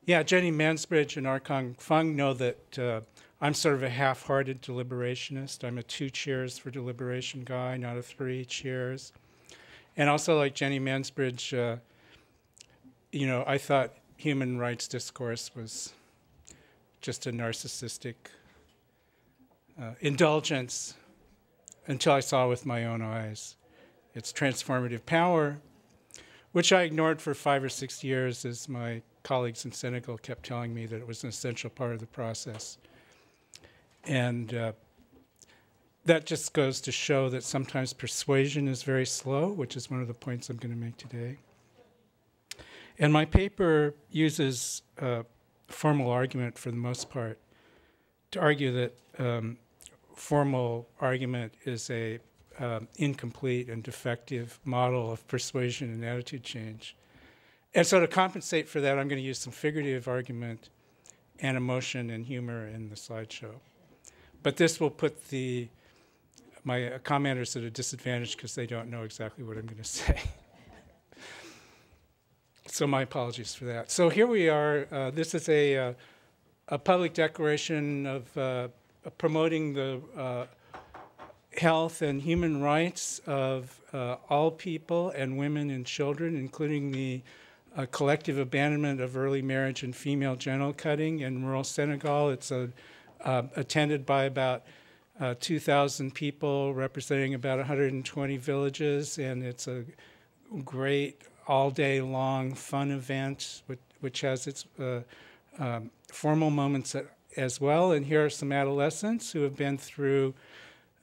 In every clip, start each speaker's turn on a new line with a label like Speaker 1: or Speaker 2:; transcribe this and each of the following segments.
Speaker 1: Yeah, Jenny Mansbridge and Arkong Fung know that I'm sort of a half-hearted deliberationist. I'm a 2 chairs for deliberation guy, not a 3 chairs. And also, like Jenny Mansbridge, I thought human rights discourse was just a narcissistic indulgence until I saw with my own eyes its transformative power, which I ignored for 5 or 6 years as my colleagues in Senegal kept telling me that it was an essential part of the process. And that just goes to show that sometimes persuasion is very slow, which is one of the points I'm going to make today. And my paper uses formal argument for the most part to argue that formal argument is a incomplete and defective model of persuasion and attitude change. And so to compensate for that, I'm going to use some figurative argument and emotion and humor in the slideshow. But this will put my commenters at a disadvantage because they don't know exactly what I'm going to say. So my apologies for that. So here we are. This is a public declaration of promoting the health and human rights of all people and women and children, including the collective abandonment of early marriage and female genital cutting in rural Senegal. It's attended by about 2,000 people representing about 120 villages, and it's a great all-day-long fun event which has its formal moments as well. And here are some adolescents who have been through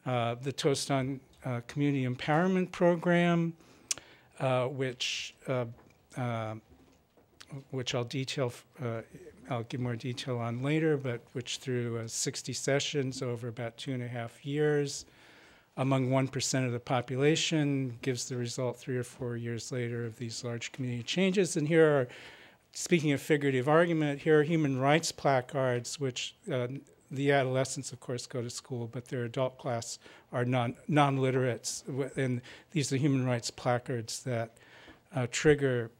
Speaker 1: the Toast on Community Empowerment Program, which I'll give more detail on later, but which through 60 sessions over about 2.5 years, among 1% of the population, gives the result 3 or 4 years later of these large community changes. And here are, speaking of figurative argument, here are human rights placards, which the adolescents, of course, go to school, but their adult class are non-literates. And these are human rights placards that trigger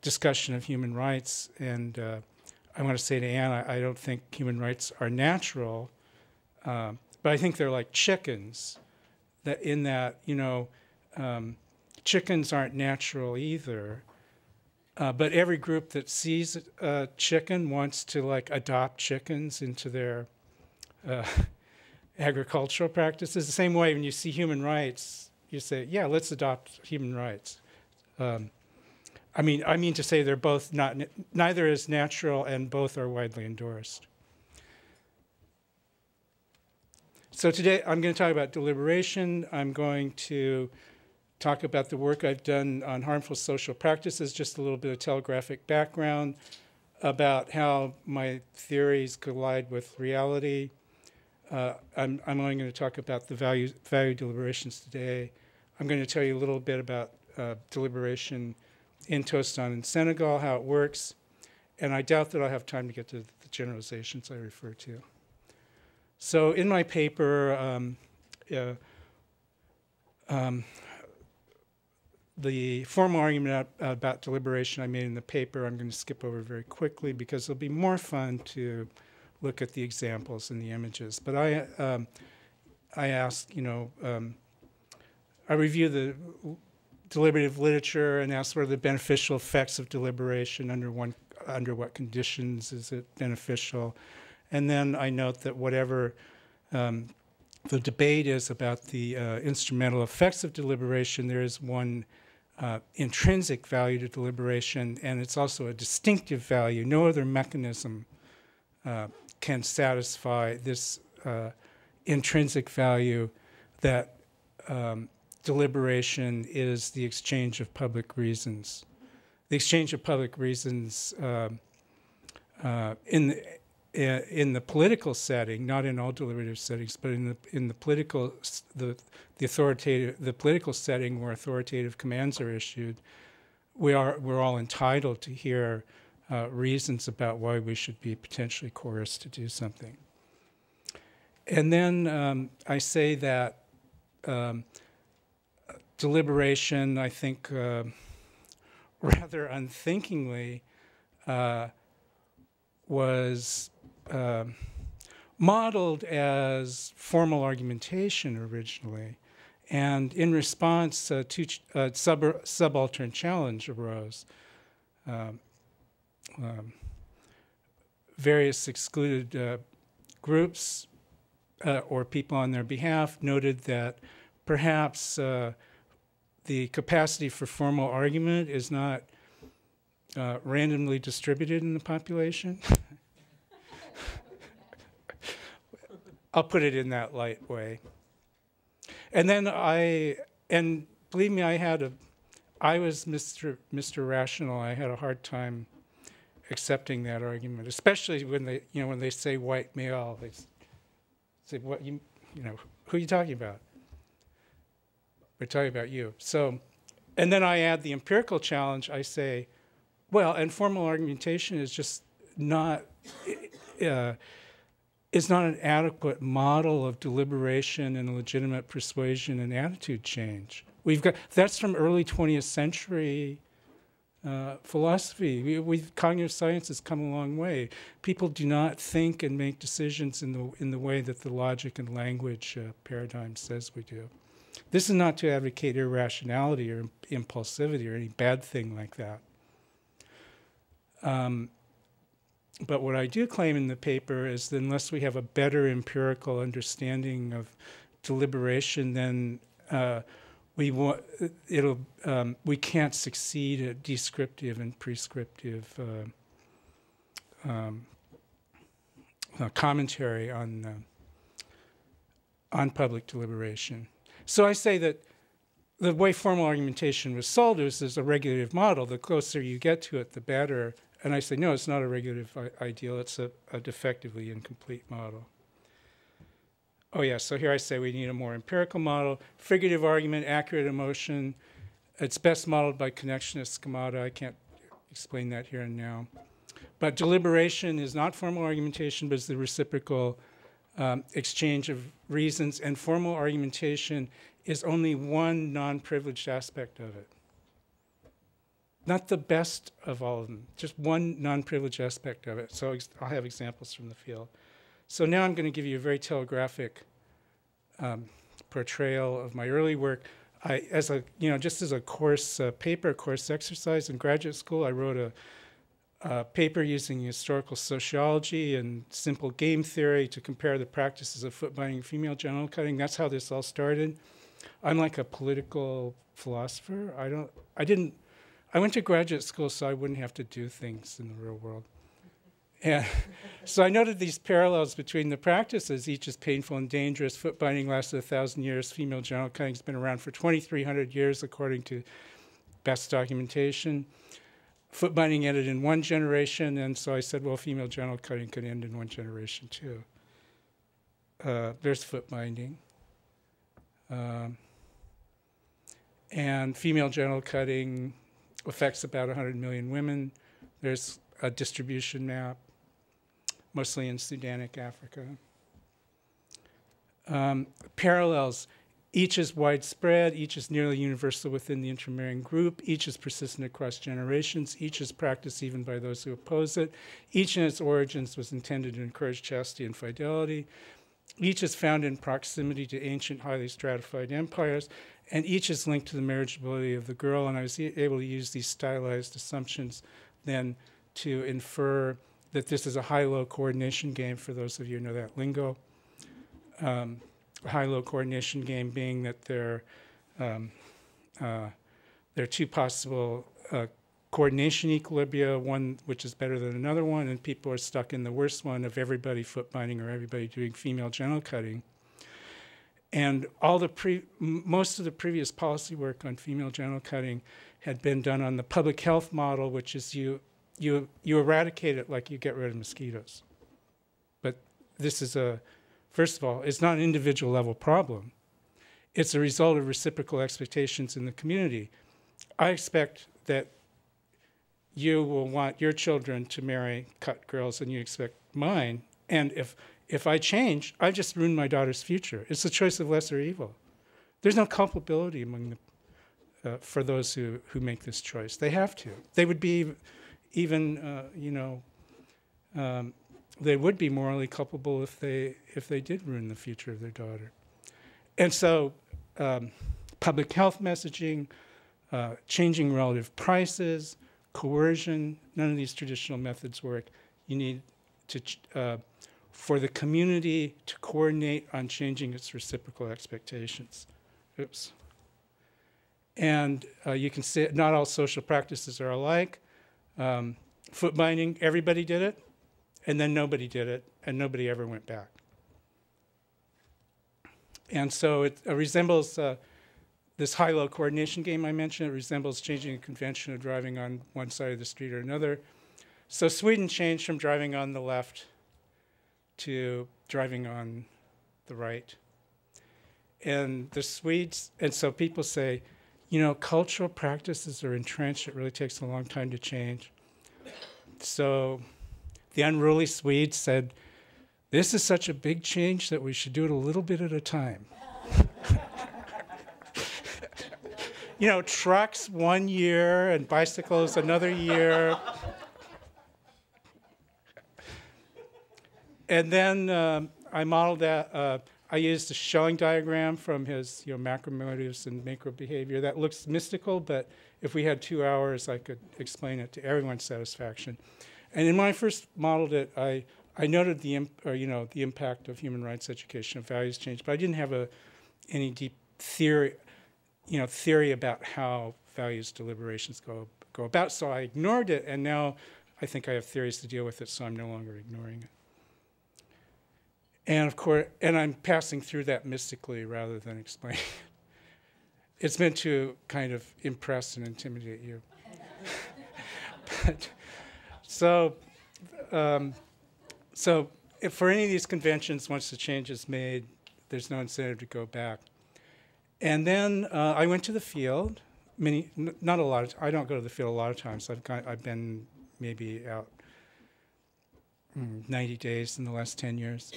Speaker 1: discussion of human rights. And I want to say to Anne, I don't think human rights are natural, but I think they're like chickens, that in that, chickens aren't natural either. But every group that sees a chicken wants to adopt chickens into their agricultural practices. The same way when you see human rights, you say, yeah, let's adopt human rights. I mean to say they're both neither is natural and both are widely endorsed. So today I'm going to talk about deliberation. I'm going to talk about the work I've done on harmful social practices, just a little bit of telegraphic background about how my theories collide with reality. I'm only going to talk about the value deliberations today. I'm going to tell you a little bit about deliberation in Tostan in Senegal, how it works, and I doubt that I'll have time to get to the generalizations I refer to. So in my paper, the formal argument about deliberation I made in the paper, I'm going to skip over very quickly because it'll be more fun to look at the examples and the images. But I asked, I review the deliberative literature and ask what are the beneficial effects of deliberation, under what conditions is it beneficial. And then I note that whatever the debate is about the instrumental effects of deliberation, there is one intrinsic value to deliberation, and it's also a distinctive value. No other mechanism can satisfy this intrinsic value that deliberation is the exchange of public reasons. The exchange of public reasons in the political setting, not in all deliberative settings, but in the political political setting where authoritative commands are issued, we're all entitled to hear reasons about why we should be potentially coerced to do something. And then I say that deliberation, I think, rather unthinkingly, was modeled as formal argumentation originally. And in response, subaltern challenge arose. Various excluded groups or people on their behalf noted that perhaps the capacity for formal argument is not randomly distributed in the population. I'll put it in that light way. And then and believe me, I was Mr. Rational. I had a hard time accepting that argument, especially when they say white male. They say, what, who are you talking about? We're talking about you. So, and then I add the empirical challenge. I say, well, and formal argumentation is just not, is not an adequate model of deliberation and legitimate persuasion and attitude change. That's from early 20th century philosophy. Cognitive science has come a long way. People do not think and make decisions in the way that the logic and language paradigm says we do. This is not to advocate irrationality or impulsivity or any bad thing like that. But what I do claim in the paper is that unless we have a better empirical understanding of deliberation, then we can't succeed at descriptive and prescriptive commentary on public deliberation. So I say that the way formal argumentation was sold is as a regulative model. The closer you get to it, the better. And I say, no, it's not a regulative ideal. It's a defectively incomplete model. Oh, yeah, so here I say we need a more empirical model. Figurative argument, accurate emotion. It's best modeled by connectionist schemata. I can't explain that here and now. But deliberation is not formal argumentation, but it's the reciprocal exchange of reasons. And formal argumentation is only one non-privileged aspect of it. Not the best of all of them, just one non-privileged aspect of it. So I'll have examples from the field. So now I'm going to give you a very telegraphic portrayal of my early work. Just as a course paper, course exercise in graduate school, I wrote a paper using historical sociology and simple game theory to compare the practices of foot binding and female genital cutting. That's how this all started. I'm like a political philosopher. I went to graduate school so I wouldn't have to do things in the real world. And so I noted these parallels between the practices. Each is painful and dangerous. Foot binding lasted 1,000 years. Female genital cutting has been around for 2,300 years, according to best documentation. Foot binding ended in one generation, and so I said, well, female genital cutting could end in one generation too. There's foot binding. And female genital cutting affects about 100 million women. There's a distribution map, mostly in Sudanic Africa. Parallels. Each is widespread. Each is nearly universal within the intermarrying group. Each is persistent across generations. Each is practiced even by those who oppose it. Each in its origins was intended to encourage chastity and fidelity. Each is found in proximity to ancient, highly stratified empires. And each is linked to the marriageability of the girl. And I was able to use these stylized assumptions then to infer that this is a high-low coordination game, for those of you who know that lingo. High-low coordination game being that there are two possible coordination equilibria, one which is better than another one, and people are stuck in the worst one of everybody foot binding or everybody doing female genital cutting. And most of the previous policy work on female genital cutting had been done on the public health model, which is you eradicate it like you get rid of mosquitoes. But this is first of all, it's not an individual level problem. It's a result of reciprocal expectations in the community. I expect that you will want your children to marry cut girls, and you expect mine. And if I change, I just ruined my daughter's future. It's a choice of lesser evil. There's no culpability among for those who make this choice. They have to. They would be even, they would be morally culpable if they did ruin the future of their daughter. And so public health messaging, changing relative prices, coercion, none of these traditional methods work. You need to, for the community to coordinate on changing its reciprocal expectations. Oops. And you can see not all social practices are alike. Foot binding, everybody did it, and then nobody did it, and nobody ever went back. And so it resembles this high-low coordination game I mentioned. It resembles changing a convention of driving on one side of the street or another. So Sweden changed from driving on the left to driving on the right. And the Swedes, and so people say, cultural practices are entrenched. It really takes a long time to change. So the unruly Swedes said, this is such a big change that we should do it a little bit at a time. Trucks 1 year and bicycles another year. And then I modeled that. I used a Schelling diagram from his macromotives and macro behavior. That looks mystical, but if we had 2 hours, I could explain it to everyone's satisfaction. And when I first modeled it, I noted the impact of human rights education, of values change, but I didn't have any deep theory about how values deliberations go about. So I ignored it, and now I think I have theories to deal with it, so I'm no longer ignoring it. And of course, I'm passing through that mystically rather than explaining it. It's meant to kind of impress and intimidate you. So if for any of these conventions, once the change is made, there's no incentive to go back. And then I went to the field. Not a lot. I don't go to the field a lot of times. I've been maybe out 90 days in the last 10 years.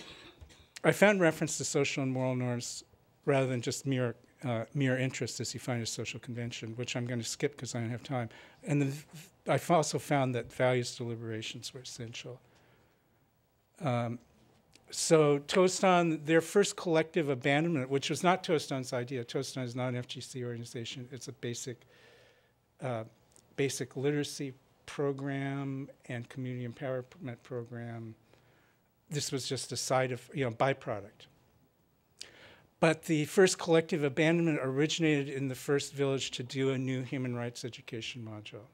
Speaker 1: I found reference to social and moral norms rather than just mere interest as you find a social convention, which I'm going to skip because I don't have time. And then I also found that values deliberations were essential. So Tostan, their first collective abandonment, which was not Tostan's idea. Tostan is not an FGC organization. It's a basic literacy program and community empowerment program. This was just a side of, byproduct. But the first collective abandonment originated in the first village to do a new human rights education module.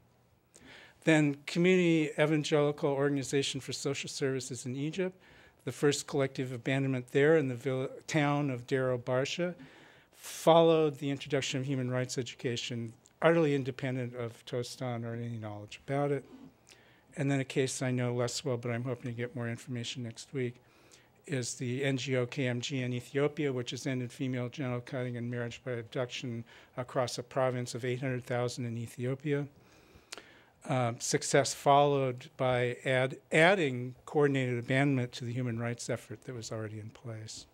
Speaker 1: Then Community Evangelical Organization for Social Services in Egypt, the first collective abandonment there in the town of Dero Barsha, followed the introduction of human rights education, utterly independent of Tostan or any knowledge about it. And then a case I know less well, but I'm hoping to get more information next week, is the NGO KMG in Ethiopia, which has ended female genital cutting and marriage by abduction across a province of 800,000 in Ethiopia. Success followed by adding coordinated abandonment to the human rights effort that was already in place.